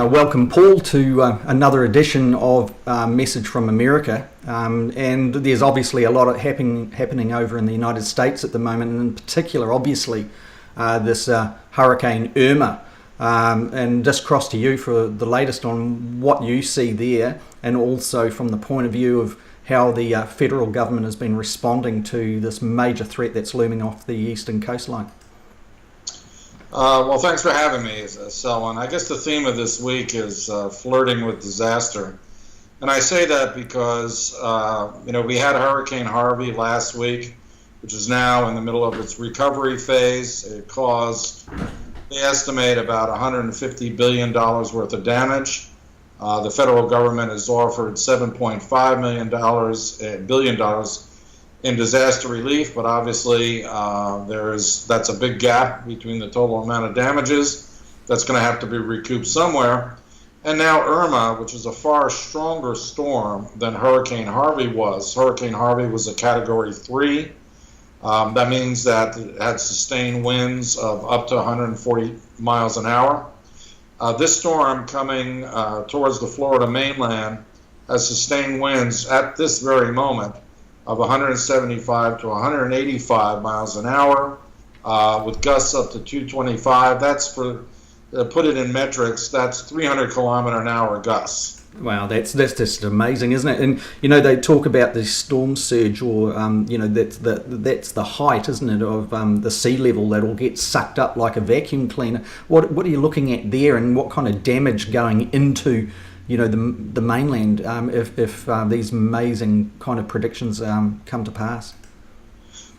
welcome Paul to another edition of Message from America. And there's obviously a lot happening over in the United States at the moment, and in particular, obviously, this Hurricane Irma. And just cross to you for the latest on what you see there, and also from the point of view of how the federal government has been responding to this major threat that's looming off the eastern coastline. Well, thanks for having me, Selwyn. I guess the theme of this week is flirting with disaster. And I say that because, we had Hurricane Harvey last week, which is now in the middle of its recovery phase. It caused, they estimate, about $150 billion worth of damage. The federal government has offered $7.5 billion in disaster relief, but obviously that's a big gap between the total amount of damages that's going to have to be recouped somewhere. And now Irma, which is a far stronger storm than Hurricane Harvey was. Hurricane Harvey was a Category 3. That means that it had sustained winds of up to 140 miles an hour. This storm coming towards the Florida mainland has sustained winds at this very moment of 175 to 185 miles an hour, with gusts up to 225. That's for, put it in metrics, that's 300 kilometer an hour gusts. Wow, that's just amazing, isn't it? And they talk about the storm surge, or that's the height, isn't it, of the sea level that'll get sucked up like a vacuum cleaner. What are you looking at there, and what kind of damage going into the mainland if these amazing kind of predictions come to pass?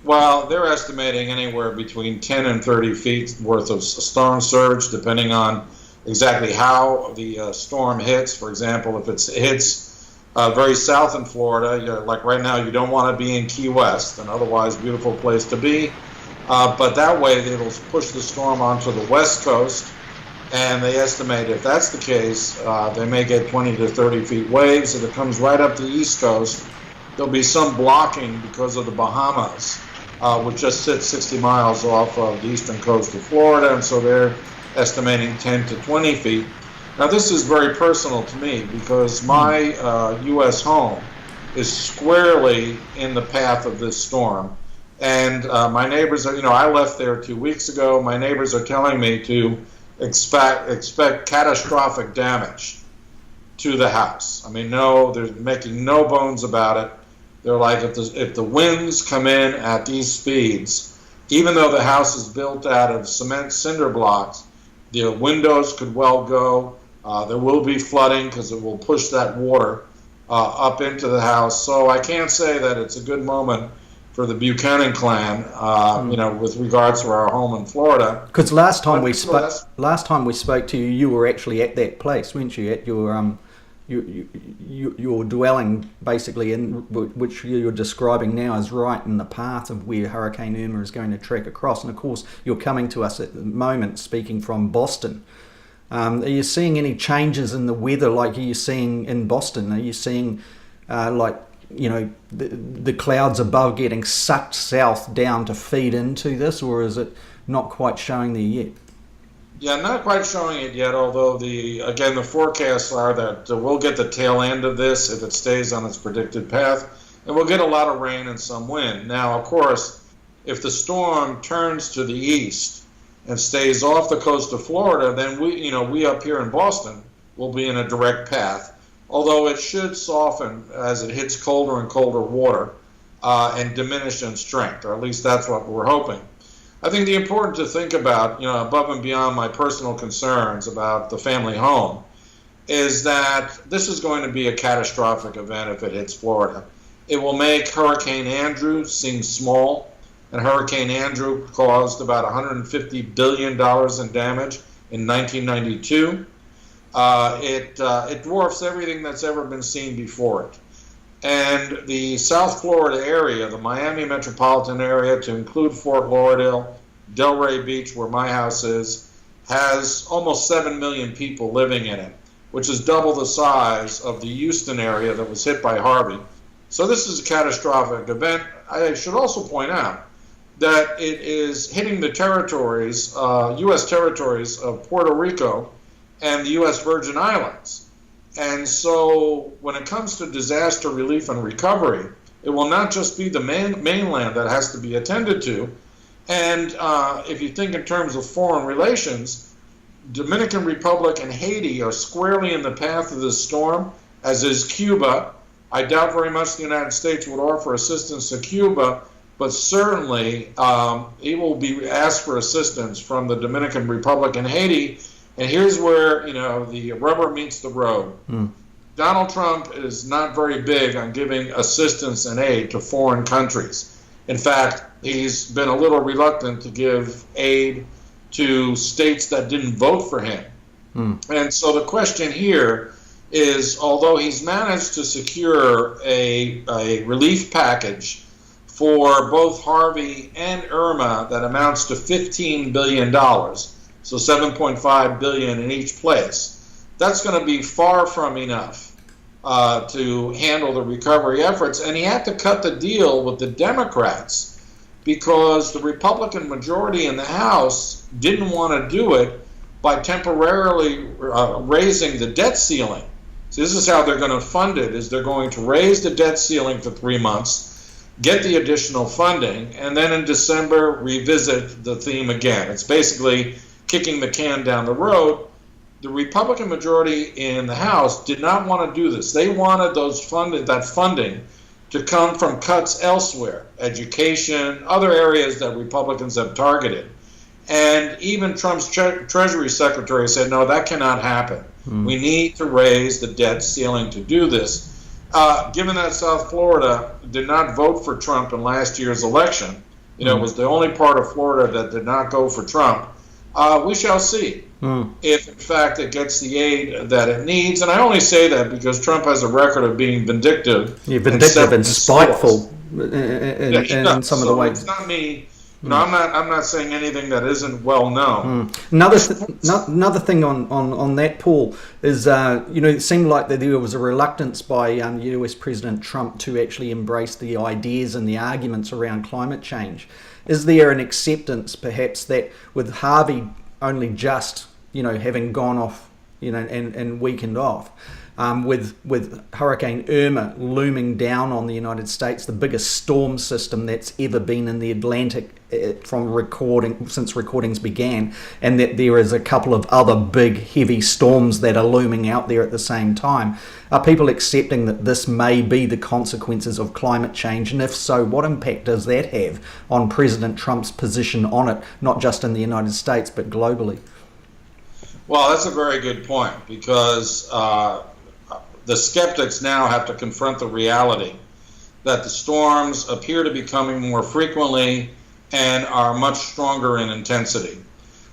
Well, they're estimating anywhere between 10 and 30 feet worth of storm surge, depending on exactly how the storm hits. For example, if it hits very south in Florida, like right now, you don't want to be in Key West, an otherwise beautiful place to be. But that way, it'll push the storm onto the west coast. And they estimate if that's the case, they may get 20 to 30 feet waves. If it comes right up the east coast, there'll be some blocking because of the Bahamas, which just sits 60 miles off of the eastern coast of Florida, and so they're estimating 10 to 20 feet. Now, this is very personal to me because my U.S. home is squarely in the path of this storm. And my neighbors are, I left there 2 weeks ago. My neighbors are telling me to expect catastrophic damage to the house. I mean, they're making no bones about it. They're like, if the winds come in at these speeds, even though the house is built out of cement cinder blocks, the windows could well go. There will be flooding because it will push that water up into the house. So I can't say that it's a good moment for the Buchanan clan, with regards to our home in Florida. Because last time we spoke to you, you were actually at that place, weren't you? At your dwelling, basically, which you're describing now as right in the path of where Hurricane Irma is going to trek across. And of course, you're coming to us at the moment, speaking from Boston. Are you seeing any changes in the weather like you're seeing in Boston? Are you seeing the clouds above getting sucked south down to feed into this, or is it not quite showing there yet? Yeah, not quite showing it yet, although the forecasts are that we'll get the tail end of this if it stays on its predicted path, and we'll get a lot of rain and some wind. Now, of course, if the storm turns to the east and stays off the coast of Florida, then we up here in Boston will be in a direct path. Although it should soften as it hits colder and colder water and diminish in strength, or at least that's what we're hoping. I think the important to think about, above and beyond my personal concerns about the family home, is that this is going to be a catastrophic event if it hits Florida. It will make Hurricane Andrew seem small, and Hurricane Andrew caused about $150 billion in damage in 1992. It dwarfs everything that's ever been seen before it. And the South Florida area, the Miami metropolitan area, to include Fort Lauderdale, Delray Beach, where my house is, has almost 7 million people living in it, which is double the size of the Houston area that was hit by Harvey. So this is a catastrophic event. I should also point out that it is hitting the territories, U.S. territories of Puerto Rico and the U.S. Virgin Islands. And so when it comes to disaster relief and recovery, it will not just be the mainland that has to be attended to. And if you think in terms of foreign relations, Dominican Republic and Haiti are squarely in the path of this storm, as is Cuba. I doubt very much the United States would offer assistance to Cuba, but certainly it will be asked for assistance from the Dominican Republic and Haiti. And here's where, the rubber meets the road. Donald Trump is not very big on giving assistance and aid to foreign countries. In fact, he's been a little reluctant to give aid to states that didn't vote for him. And so the question here is, although he's managed to secure a relief package for both Harvey and Irma that amounts to $15 billion, so $7.5 billion in each place, that's going to be far from enough to handle the recovery efforts. And he had to cut the deal with the Democrats because the Republican majority in the House didn't want to do it by temporarily raising the debt ceiling. So this is how they're going to fund it, is they're going to raise the debt ceiling for 3 months, get the additional funding, and then in December revisit the theme again. It's basically kicking the can down the road. The Republican majority in the House did not want to do this. They wanted that funding to come from cuts elsewhere, education, other areas that Republicans have targeted. And even Trump's Treasury Secretary said, no, that cannot happen. We need to raise the debt ceiling to do this. Given that South Florida did not vote for Trump in last year's election, it was the only part of Florida that did not go for Trump, we shall see if, in fact, it gets the aid that it needs. And I only say that because Trump has a record of being vindictive. Vindictive and spiteful in some of the ways. It's not me. I'm not saying anything that isn't well known. Another thing on that, Paul, is it seemed like that there was a reluctance by US President Trump to actually embrace the ideas and the arguments around climate change. Is there an acceptance, perhaps, that with Harvey only just having gone off and weakened off, with Hurricane Irma looming down on the United States, the biggest storm system that's ever been in the Atlantic since recordings began, and that there is a couple of other big heavy storms that are looming out there at the same time. Are people accepting that this may be the consequences of climate change? And if so, what impact does that have on President Trump's position on it, not just in the United States, but globally? Well, that's a very good point, because the skeptics now have to confront the reality that the storms appear to be coming more frequently and are much stronger in intensity.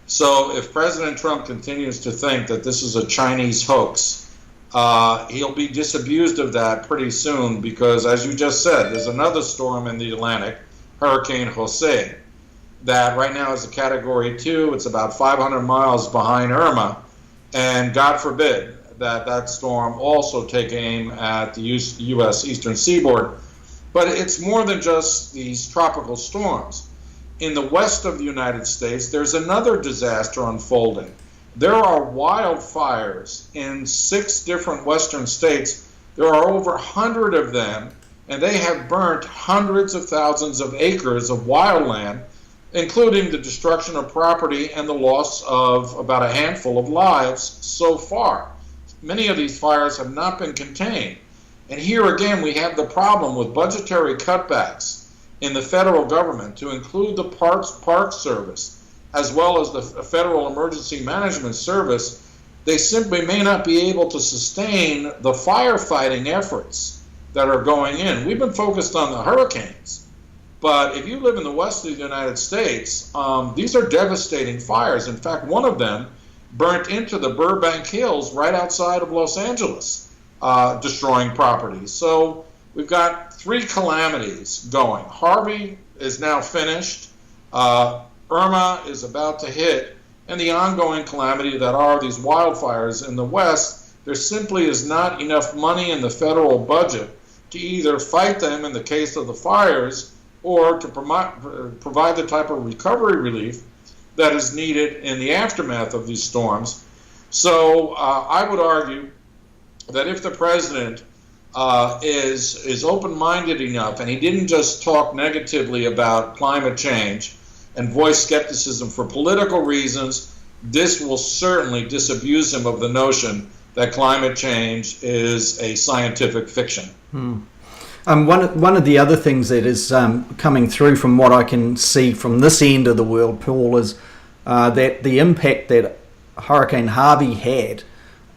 So if President Trump continues to think that this is a Chinese hoax, he'll be disabused of that pretty soon, because, as you just said, there's another storm in the Atlantic, Hurricane Jose, that right now is a Category 2. It's about 500 miles behind Irma, and God forbid that storm also take aim at the U.S. eastern seaboard. But it's more than just these tropical storms. In the west of the United States, there's another disaster unfolding. There are wildfires in 6 different western states. There are over 100 of them, and they have burnt hundreds of thousands of acres of wildland, including the destruction of property and the loss of about a handful of lives so far. Many of these fires have not been contained. And here again, we have the problem with budgetary cutbacks in the federal government to include the Park Service, as well as the Federal Emergency Management Service. They simply may not be able to sustain the firefighting efforts that are going in. We've been focused on the hurricanes, but if you live in the west of the United States, these are devastating fires. In fact, one of them burnt into the Burbank Hills right outside of Los Angeles, destroying property. So we've got 3 calamities going. Harvey is now finished. Irma is about to hit. And the ongoing calamity that are these wildfires in the West, there simply is not enough money in the federal budget to either fight them in the case of the fires or to provide the type of recovery relief that is needed in the aftermath of these storms. So I would argue that if the president is open-minded enough, and he didn't just talk negatively about climate change and voice skepticism for political reasons, this will certainly disabuse him of the notion that climate change is a scientific fiction. One of the other things that is coming through from what I can see from this end of the world, Paul, is that the impact that Hurricane Harvey had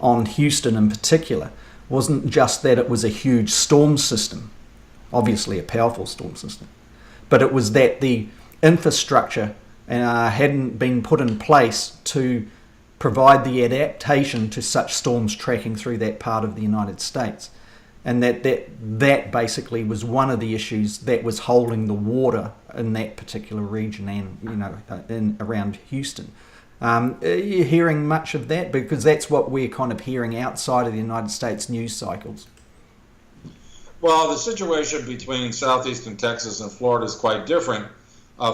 on Houston in particular wasn't just that it was a huge storm system, obviously a powerful storm system, but it was that the infrastructure hadn't been put in place to provide the adaptation to such storms tracking through that part of the United States. And that basically was one of the issues that was holding the water in that particular region and around Houston. Are you hearing much of that? Because that's what we're kind of hearing outside of the United States news cycles. Well, the situation between southeastern Texas and Florida is quite different.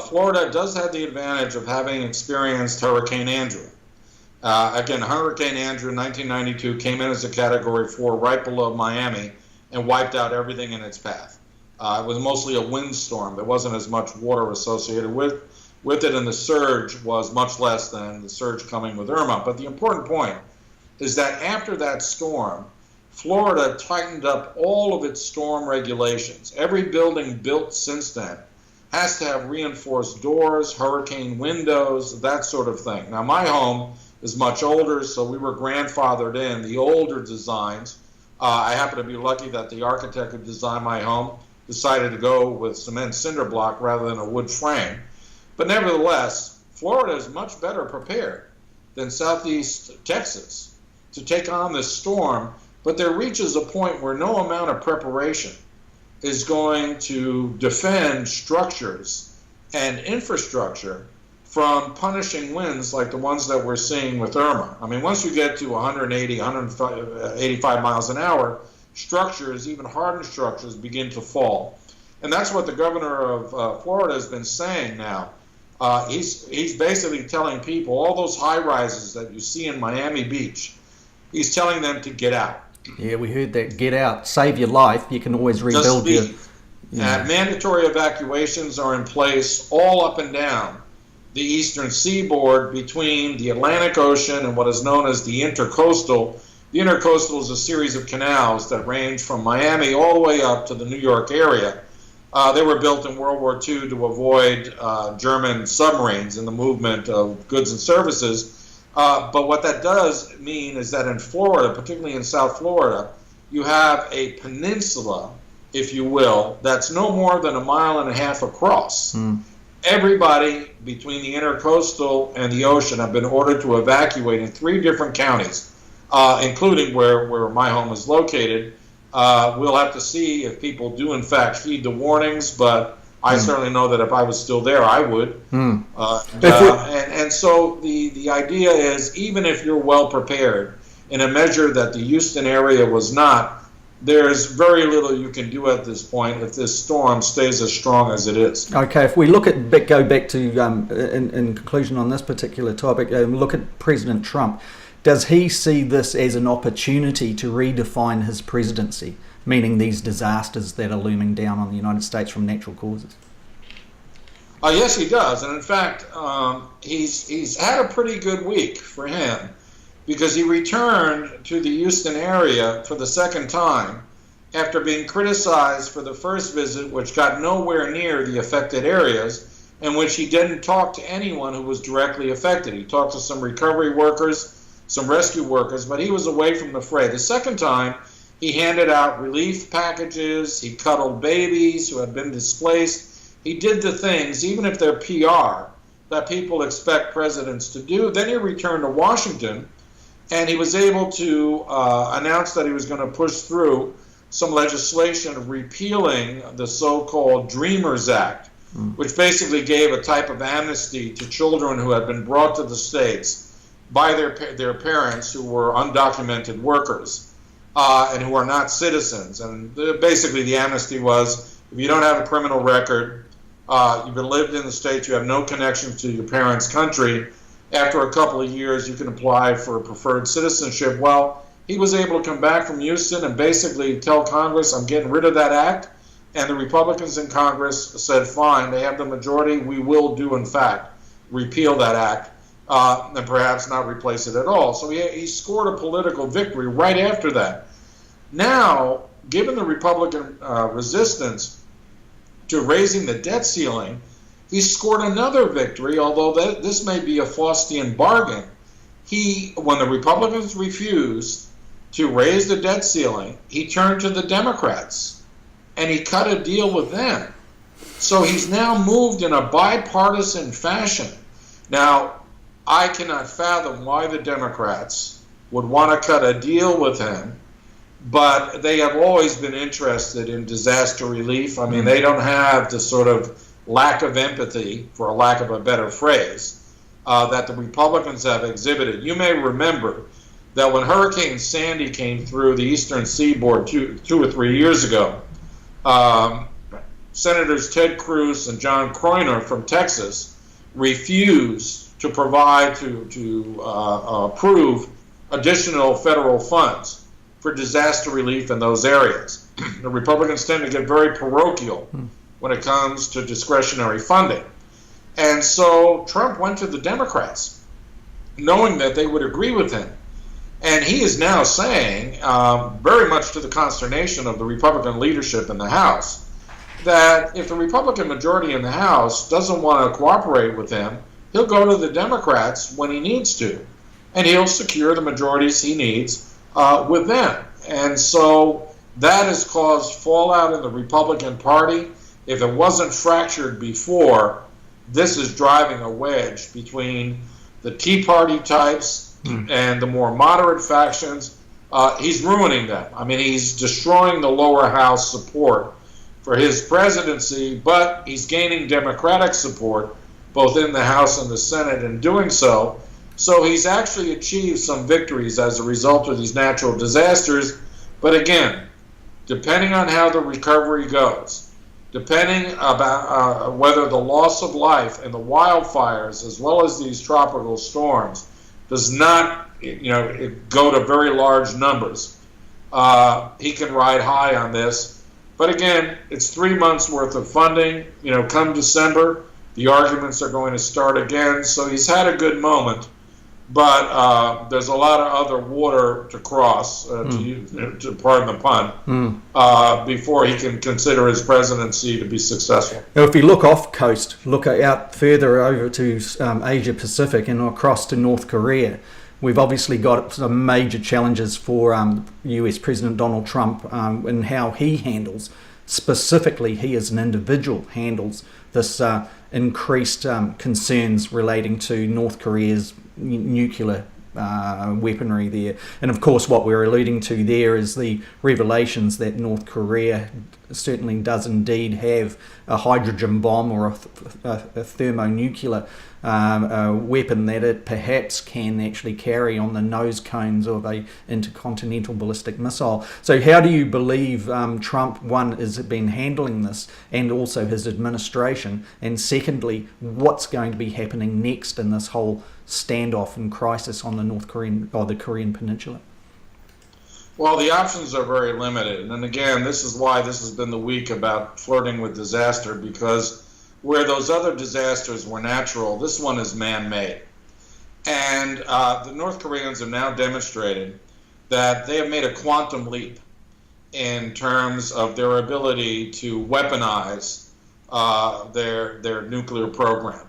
Florida does have the advantage of having experienced Hurricane Andrew. Again, Hurricane Andrew in 1992 came in as a Category 4 right below Miami and wiped out everything in its path. It was mostly a windstorm. There wasn't as much water associated with it, and the surge was much less than the surge coming with Irma. But the important point is that after that storm, Florida tightened up all of its storm regulations. Every building built since then has to have reinforced doors, hurricane windows, that sort of thing. Now, my home is much older, so we were grandfathered in the older designs. I happen to be lucky that the architect who designed my home decided to go with cement cinder block rather than a wood frame. But nevertheless, Florida is much better prepared than southeast Texas to take on this storm, but there reaches a point where no amount of preparation is going to defend structures and infrastructure from punishing winds like the ones that we're seeing with Irma. I mean, once you get to 180, 185 miles an hour, structures, even hardened structures, begin to fall. And that's what the governor of Florida has been saying now. He's basically telling people, all those high rises that you see in Miami Beach, he's telling them to get out. Yeah, we heard that. Get out, save your life. You can always rebuild your... Mandatory evacuations are in place all up and down the eastern seaboard between the Atlantic Ocean and what is known as the intercoastal. The intercoastal is a series of canals that range from Miami all the way up to the New York area. They were built in World War II to avoid German submarines in the movement of goods and services. But what that does mean is that in Florida, particularly in South Florida, you have a peninsula, if you will, that's no more than 1.5 miles across. Everybody between the intercoastal and the ocean have been ordered to evacuate in 3 different counties, including where my home is located. We'll have to see if people do in fact heed the warnings, but I certainly know that if I was still there, I would. And so the idea is, even if you're well prepared, in a measure that the Houston area was not, there's very little you can do at this point if this storm stays as strong as it is. Okay, if we go back to, in conclusion on this particular topic, look at President Trump. Does he see this as an opportunity to redefine his presidency, meaning these disasters that are looming down on the United States from natural causes? Yes, he does. And in fact, he's had a pretty good week for him, because he returned to the Houston area for the second time after being criticized for the first visit, which got nowhere near the affected areas, in which he didn't talk to anyone who was directly affected. He talked to some recovery workers, some rescue workers, but he was away from the fray. The second time, he handed out relief packages, he cuddled babies who had been displaced. He did the things, even if they're PR, that people expect presidents to do. Then he returned to Washington, and he was able to announce that he was going to push through some legislation repealing the so-called Dreamers Act, which basically gave a type of amnesty to children who had been brought to the States by their parents who were undocumented workers and who are not citizens. And basically the amnesty was, if you don't have a criminal record, you've been lived in the States, you have no connection to your parents' country, after a couple of years you can apply for preferred citizenship. Well, he was able to come back from Houston and basically tell Congress, I'm getting rid of that act. And the Republicans in Congress said, fine, they have the majority, we will do, in fact, repeal that act and perhaps not replace it at all. So he scored a political victory right after that. Now, given the Republican resistance to raising the debt ceiling, he scored another victory, although this may be a Faustian bargain. When the Republicans refused to raise the debt ceiling, he turned to the Democrats and he cut a deal with them. So he's now moved in a bipartisan fashion. Now, I cannot fathom why the Democrats would want to cut a deal with him, but they have always been interested in disaster relief. I mean, they don't have the sort of lack of empathy, for a lack of a better phrase, that the Republicans have exhibited. You may remember that when Hurricane Sandy came through the eastern seaboard two or 3 years ago, Senators Ted Cruz and John Croiner from Texas refused to provide to approve additional federal funds for disaster relief in those areas. The Republicans tend to get very parochial when it comes to discretionary funding. And so Trump went to the Democrats, knowing that they would agree with him. And he is now saying, very much to the consternation of the Republican leadership in the House, that if the Republican majority in the House doesn't want to cooperate with him, he'll go to the Democrats when he needs to, and he'll secure the majorities he needs with them. And so that has caused fallout in the Republican Party. If it wasn't fractured before, this is driving a wedge between the Tea Party types and the more moderate factions. He's ruining them. I mean, he's destroying the lower house support for his presidency, but he's gaining Democratic support both in the House and the Senate in doing so. So he's actually achieved some victories as a result of these natural disasters. But again, depending on how the recovery goes, depending about whether the loss of life and the wildfires, as well as these tropical storms, does not, go to very large numbers, he can ride high on this. But again, it's 3 months worth of funding. Come December, the arguments are going to start again. So he's had a good moment, but there's a lot of other water to cross, to pardon the pun, before he can consider his presidency to be successful. Now, if we look off coast, look out further over to Asia Pacific and across to North Korea, we've obviously got some major challenges for US President Donald Trump in how he handles, specifically he as an individual handles this increased concerns relating to North Korea's nuclear weaponry there. And of course what we're alluding to there is the revelations that North Korea certainly does indeed have a hydrogen bomb or a thermonuclear weapon that it perhaps can actually carry on the nose cones of a intercontinental ballistic missile. So how do you believe Trump, one, has been handling this, and also his administration, and secondly, what's going to be happening next in this whole standoff and crisis on the North Korean or the Korean Peninsula? Well, the options are very limited. And again, this is why this has been the week about flirting with disaster, because where those other disasters were natural, this one is man-made. And the North Koreans have now demonstrated that they have made a quantum leap in terms of their ability to weaponize their nuclear program.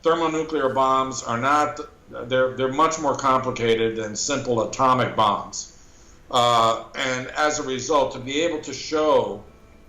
Thermonuclear bombs are not, they're much more complicated than simple atomic bombs. And as a result, to be able to show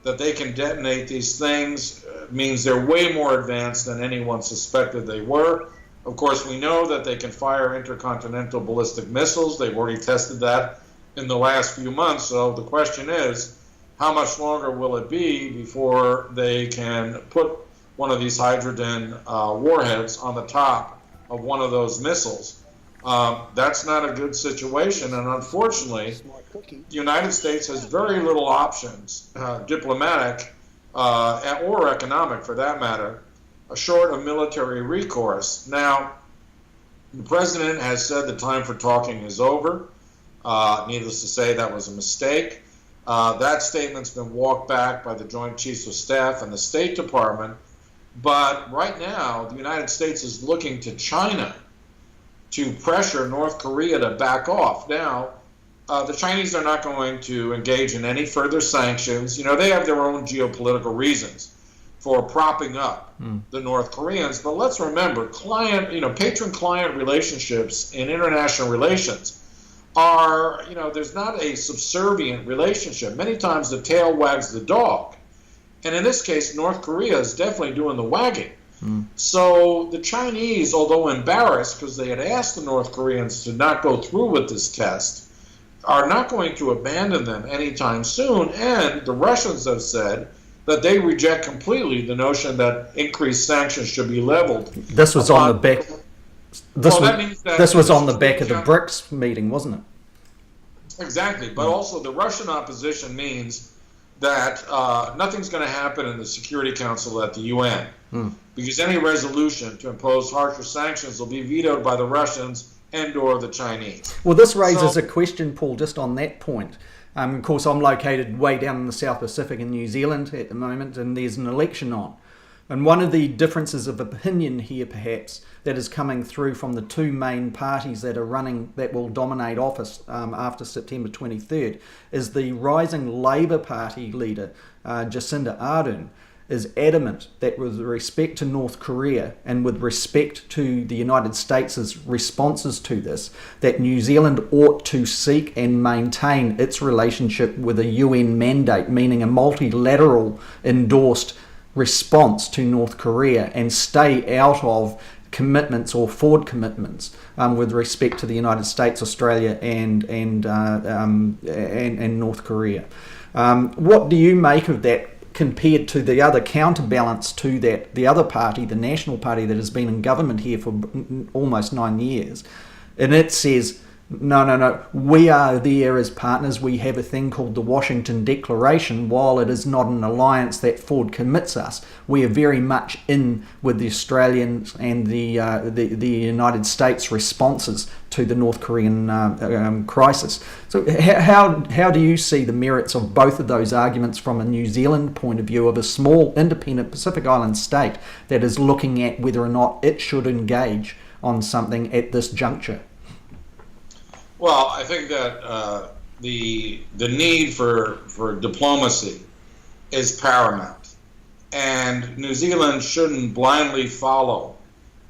that they can detonate these things means they're way more advanced than anyone suspected they were. Of course, we know that they can fire intercontinental ballistic missiles. They've already tested that in the last few months. So the question is, how much longer will it be before they can put one of these hydrogen warheads on the top of one of those missiles? That's not a good situation, and unfortunately, the United States has very little options, diplomatic or economic for that matter, short of military recourse. Now, The president has said the time for talking is over. Needless to say, that was a mistake. That statement's been walked back by the Joint Chiefs of Staff and the State Department. But right now, the United States is looking to China to pressure North Korea to back off. Now, the Chinese are not going to engage in any further sanctions. You know, they have their own geopolitical reasons for propping up the North Koreans. But let's remember, patron-client relationships in international relations are, there's not a subservient relationship. Many times the tail wags the dog. And in this case, North Korea is definitely doing the wagging. So the Chinese, although embarrassed because they had asked the North Koreans to not go through with this test, are not going to abandon them anytime soon. And the Russians have said that they reject completely the notion that increased sanctions should be leveled. This was on the back. This was on the back of the BRICS meeting, wasn't it? Exactly, but also the Russian opposition means that nothing's going to happen in the Security Council at the UN, because any resolution to impose harsher sanctions will be vetoed by the Russians and/or the Chinese. Well, this raises a question, Paul, just on that point. Of course, I'm located way down in the South Pacific in New Zealand at the moment, and there's an election on. And one of the differences of opinion here, perhaps, that is coming through from the two main parties that are running, that will dominate office after September 23rd, is the rising Labour Party leader, Jacinda Ardern, is adamant that with respect to North Korea and with respect to the United States' responses to this, that New Zealand ought to seek and maintain its relationship with a UN mandate, meaning a multilateral endorsed response to North Korea, and stay out of commitments or forward commitments with respect to the United States, Australia, and North Korea. What do you make of that compared to the other counterbalance to that, the other party, the National Party, that has been in government here for almost 9 years? And it says, no, we are there as partners. We have a thing called the Washington Declaration. While it is not an alliance that forward commits us, we are very much in with the Australians and the United States responses to the North Korean crisis. So how do you see the merits of both of those arguments from a New Zealand point of view, of a small independent Pacific Island state that is looking at whether or not it should engage on something at this juncture? Well, I think that the need for diplomacy is paramount, and New Zealand shouldn't blindly follow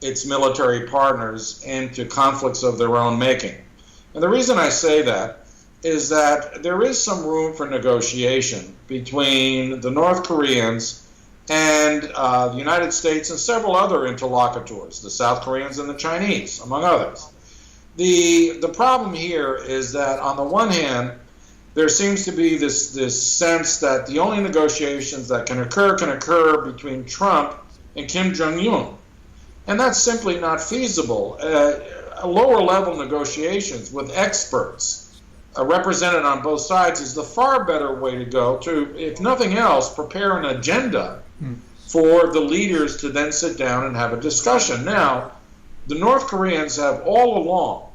its military partners into conflicts of their own making. And the reason I say that is that there is some room for negotiation between the North Koreans and the United States and several other interlocutors, the South Koreans and the Chinese, among others. The problem here is that, on the one hand, there seems to be this sense that the only negotiations that can occur between Trump and Kim Jong-un. And that's simply not feasible. Lower level negotiations with experts represented on both sides is the far better way to go to, if nothing else, prepare an agenda for the leaders to then sit down and have a discussion. Now, the North Koreans have all along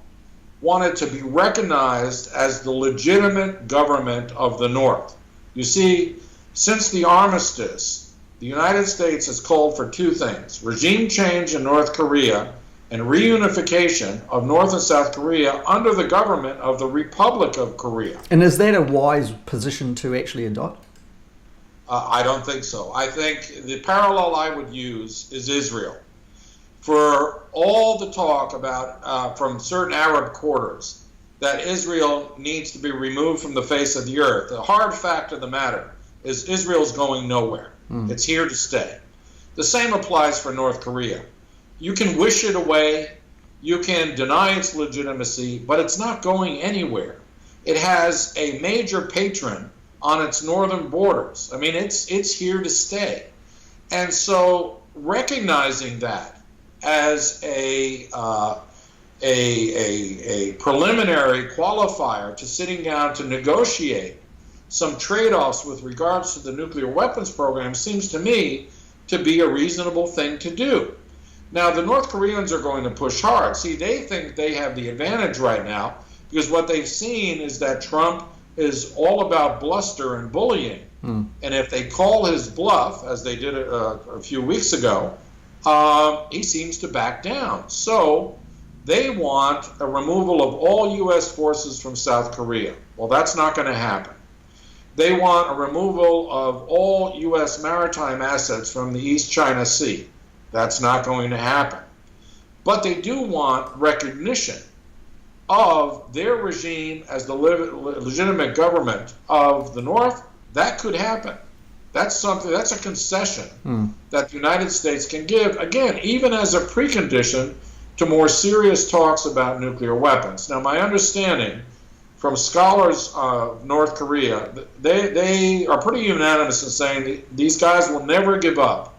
wanted to be recognized as the legitimate government of the North. You see, since the armistice, the United States has called for two things: regime change in North Korea and reunification of North and South Korea under the government of the Republic of Korea. And is that a wise position to actually adopt? I don't think so. I think the parallel I would use is Israel. For all the talk about from certain Arab quarters that Israel needs to be removed from the face of the earth, the hard fact of the matter is Israel's going nowhere. It's here to stay. The same applies for North Korea. You can wish it away, you can deny its legitimacy, but it's not going anywhere. It has a major patron on its northern borders. I mean, it's here to stay. And so recognizing that as a preliminary qualifier to sitting down to negotiate some trade-offs with regards to the nuclear weapons program seems to me to be a reasonable thing to do. Now, the North Koreans are going to push hard. See, they think they have the advantage right now because what they've seen is that Trump is all about bluster and bullying. And if they call his bluff, as they did a few weeks ago, he seems to back down. So they want a removal of all U.S. forces from South Korea. Well, that's not going to happen. They want a removal of all U.S. maritime assets from the East China Sea. That's not going to happen. But they do want recognition of their regime as the legitimate government of the North. That could happen. That's something, that's a concession that the United States can give, again, even as a precondition to more serious talks about nuclear weapons. Now, my understanding from scholars of North Korea, they are pretty unanimous in saying these guys will never give up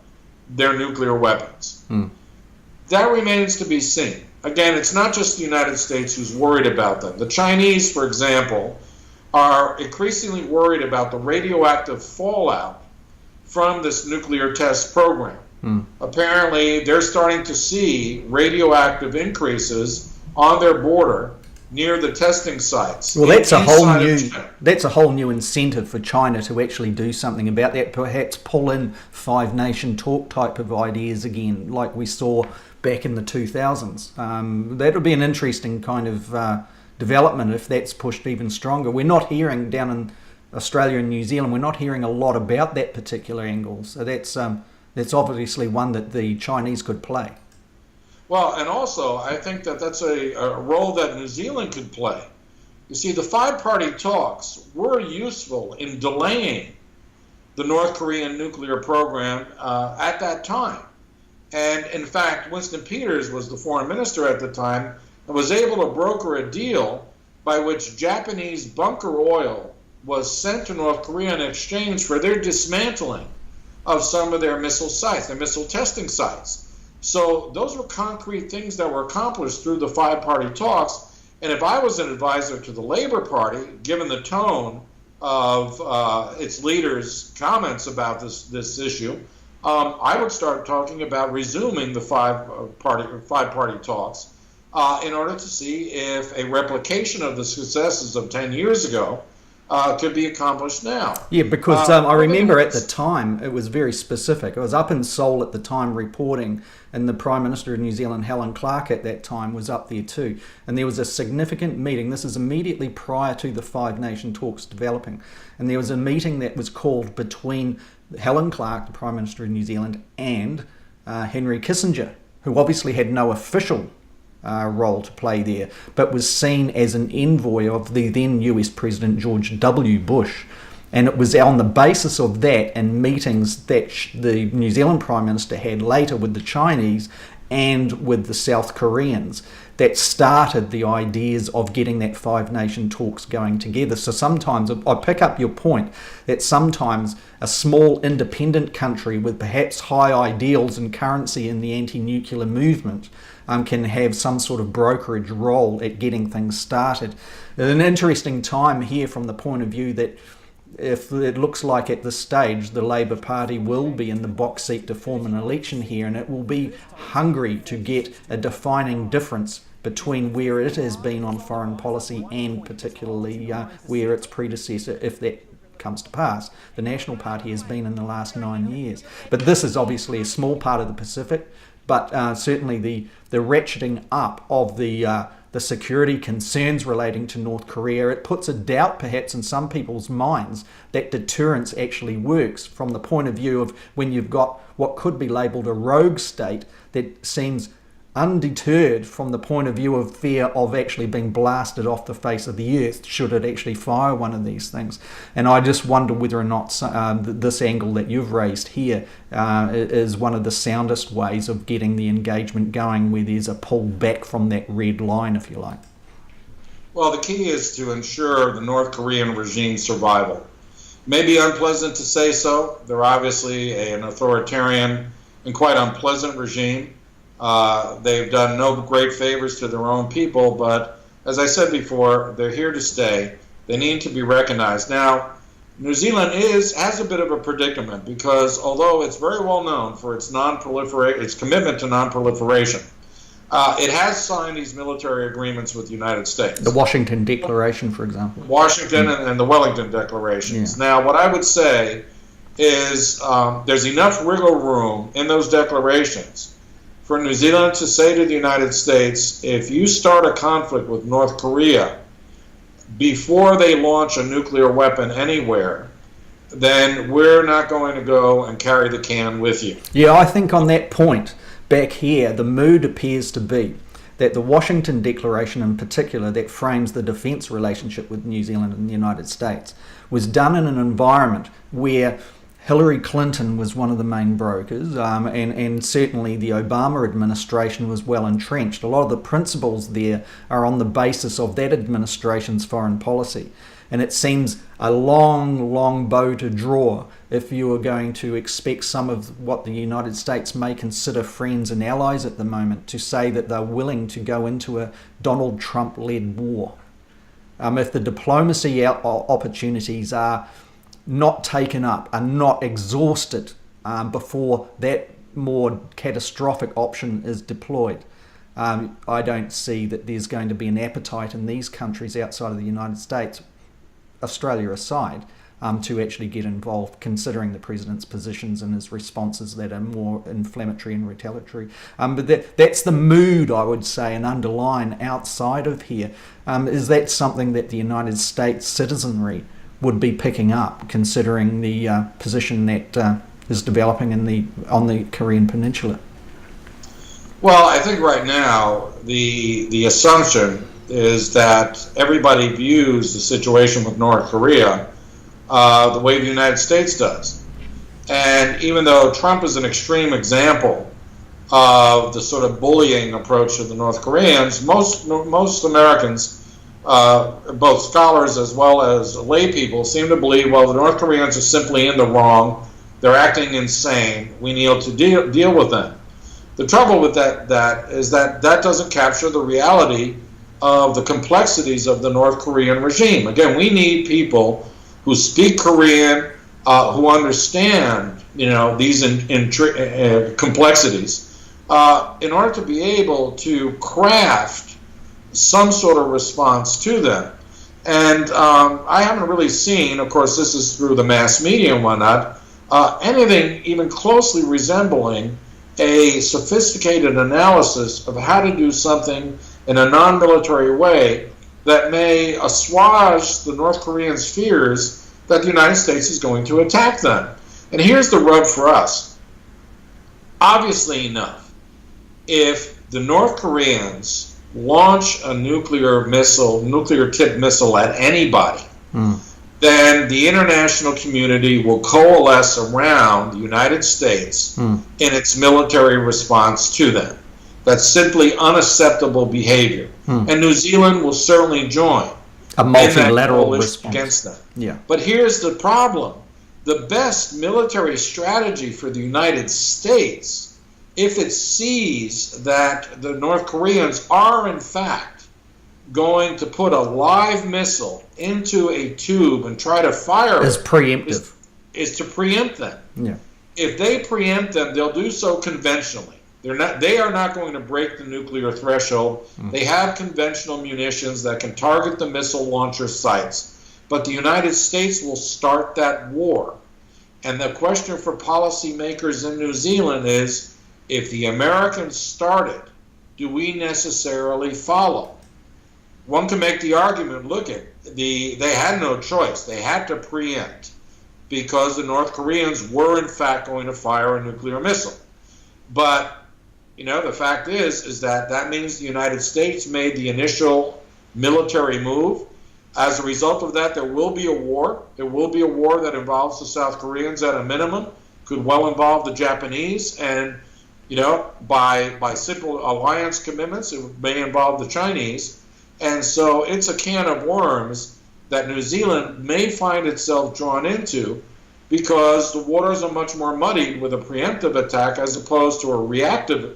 their nuclear weapons. That remains to be seen. Again, it's not just the United States who's worried about them. The Chinese, for example, are increasingly worried about the radioactive fallout from this nuclear test program. Apparently, they're starting to see radioactive increases on their border near the testing sites. Well, that's a whole new incentive for China to actually do something about that. Perhaps pull in five-nation talk type of ideas again, like we saw back in the 2000s. That would be an interesting kind of development if that's pushed even stronger. We're not hearing down in Australia and New Zealand, we're not hearing a lot about that particular angle. So that's obviously one that the Chinese could play. Well, and also, I think that that's a role that New Zealand could play. You see, the five-party talks were useful in delaying the North Korean nuclear program at that time. And in fact, Winston Peters was the foreign minister at the time and was able to broker a deal by which Japanese bunker oil was sent to North Korea in exchange for their dismantling of some of their missile sites, their missile testing sites. So those were concrete things that were accomplished through the five-party talks. And if I was an advisor to the Labor Party, given the tone of its leaders' comments about this issue, I would start talking about resuming the five-party talks in order to see if a replication of the successes of 10 years ago could be accomplished now. Yeah, because I remember at the time it was very specific. I was up in Seoul at the time reporting, and the Prime Minister of New Zealand, Helen Clark, at that time was up there too. And there was a significant meeting. This is immediately prior to the five-nation talks developing. And there was a meeting that was called between Helen Clark, the Prime Minister of New Zealand, and Henry Kissinger, who obviously had no official role to play there, but was seen as an envoy of the then US President George W. Bush. And it was on the basis of that and meetings that the New Zealand Prime Minister had later with the Chinese and with the South Koreans that started the ideas of getting that five-nation talks going together. So sometimes, I pick up your point, that sometimes a small independent country with perhaps high ideals and currency in the anti-nuclear movement can have some sort of brokerage role at getting things started. An interesting time here from the point of view that if it looks like at this stage the Labour Party will be in the box seat to form an election here, and it will be hungry to get a defining difference between where it has been on foreign policy and particularly where its predecessor, if that comes to pass, the National Party has been in the last 9 years. But this is obviously a small part of the Pacific, but certainly the ratcheting up of the security concerns relating to North Korea, it puts a doubt perhaps in some people's minds that deterrence actually works from the point of view of when you've got what could be labelled a rogue state that seems undeterred from the point of view of fear of actually being blasted off the face of the earth should it actually fire one of these things. And I just wonder whether or not this angle that you've raised here is one of the soundest ways of getting the engagement going, where there's a pull back from that red line, if you like. Well, the key is to ensure the North Korean regime's survival. Maybe unpleasant to say so. They're obviously an authoritarian and quite unpleasant regime. They've done no great favors to their own people, but as I said before, they're here to stay. They need to be recognized. Now, New Zealand has a bit of a predicament because although it's very well known for its its commitment to non-proliferation, it has signed these military agreements with the United States. The Washington Declaration, for example. Washington and the Wellington Declarations. Yeah. Now, what I would say is there's enough wiggle room in those declarations for New Zealand to say to the United States, if you start a conflict with North Korea before they launch a nuclear weapon anywhere, then we're not going to go and carry the can with you. Yeah, I think on that point, back here, the mood appears to be that the Washington Declaration in particular, that frames the defence relationship with New Zealand and the United States, was done in an environment where Hillary Clinton was one of the main brokers, and certainly the Obama administration was well entrenched. A lot of the principles there are on the basis of that administration's foreign policy. And it seems a long, long bow to draw if you are going to expect some of what the United States may consider friends and allies at the moment to say that they're willing to go into a Donald Trump-led war. If the diplomacy opportunities are not taken up, are not exhausted before that more catastrophic option is deployed, I don't see that there's going to be an appetite in these countries outside of the United States, Australia aside, to actually get involved, considering the President's positions and his responses that are more inflammatory and retaliatory. But that's the mood, I would say, and underline outside of here. Is that something that the United States citizenry would be picking up, considering the position that is developing on the Korean Peninsula? Well, I think right now the assumption is that everybody views the situation with North Korea the way the United States does. And even though Trump is an extreme example of the sort of bullying approach to the North Koreans, most Americans, both scholars as well as lay people, seem to believe, well, the North Koreans are simply in the wrong, they're acting insane, we need to deal with them. The trouble with that is that doesn't capture the reality of the complexities of the North Korean regime. Again, we need people who speak Korean, who understand, these complexities, in order to be able to craft some sort of response to them. And I haven't really seen, of course, this is through the mass media and whatnot, anything even closely resembling a sophisticated analysis of how to do something in a non-military way that may assuage the North Koreans' fears that the United States is going to attack them. And here's the rub for us. Obviously enough, if the North Koreans launch a nuclear-tipped missile at anybody, then the international community will coalesce around the United States in its military response to them. That's simply unacceptable behavior. And New Zealand will certainly join a multilateral response against them. Yeah. But here's the problem. The best military strategy for the United States, if it sees that the North Koreans are in fact going to put a live missile into a tube and try to fire is preemptive. Is to preempt them. Yeah. If they preempt them, they'll do so conventionally. They are not going to break the nuclear threshold. They have conventional munitions that can target the missile launcher sites. But the United States will start that war. And the question for policymakers in New Zealand is, if the Americans started, do we necessarily follow? One can make the argument, look, they had no choice. They had to preempt because the North Koreans were in fact going to fire a nuclear missile. But the fact is that means the United States made the initial military move. As a result of that, there will be a war. There will be a war that involves the South Koreans at a minimum, could well involve the Japanese, and by simple alliance commitments, it may involve the Chinese. And so it's a can of worms that New Zealand may find itself drawn into, because the waters are much more muddied with a preemptive attack as opposed to a reactive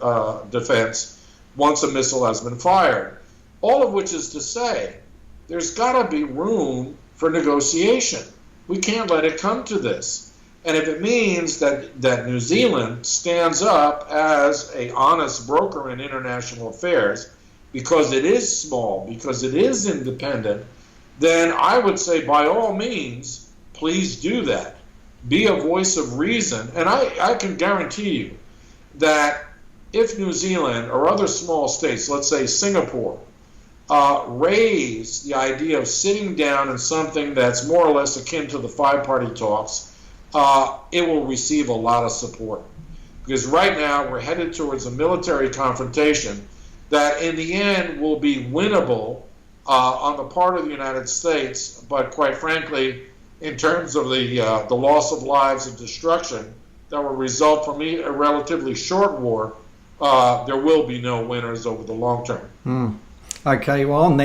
defense once a missile has been fired. All of which is to say, there's got to be room for negotiation. We can't let it come to this. And if it means that New Zealand stands up as an honest broker in international affairs, because it is small, because it is independent, then I would say by all means, please do that. Be a voice of reason. And I can guarantee you that if New Zealand or other small states, let's say Singapore, raise the idea of sitting down in something that's more or less akin to the five-party talks, it will receive a lot of support. Because right now we're headed towards a military confrontation that in the end will be winnable on the part of the United States, but quite frankly, in terms of the loss of lives and destruction that will result from a relatively short war, there will be no winners over the long term. Okay, well on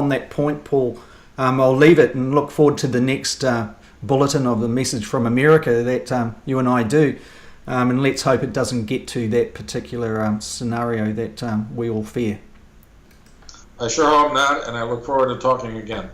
that point, Paul, I'll leave it and look forward to the next bulletin of the message from America that you and I do. And let's hope it doesn't get to that particular scenario that we all fear. I sure hope not, and I look forward to talking again.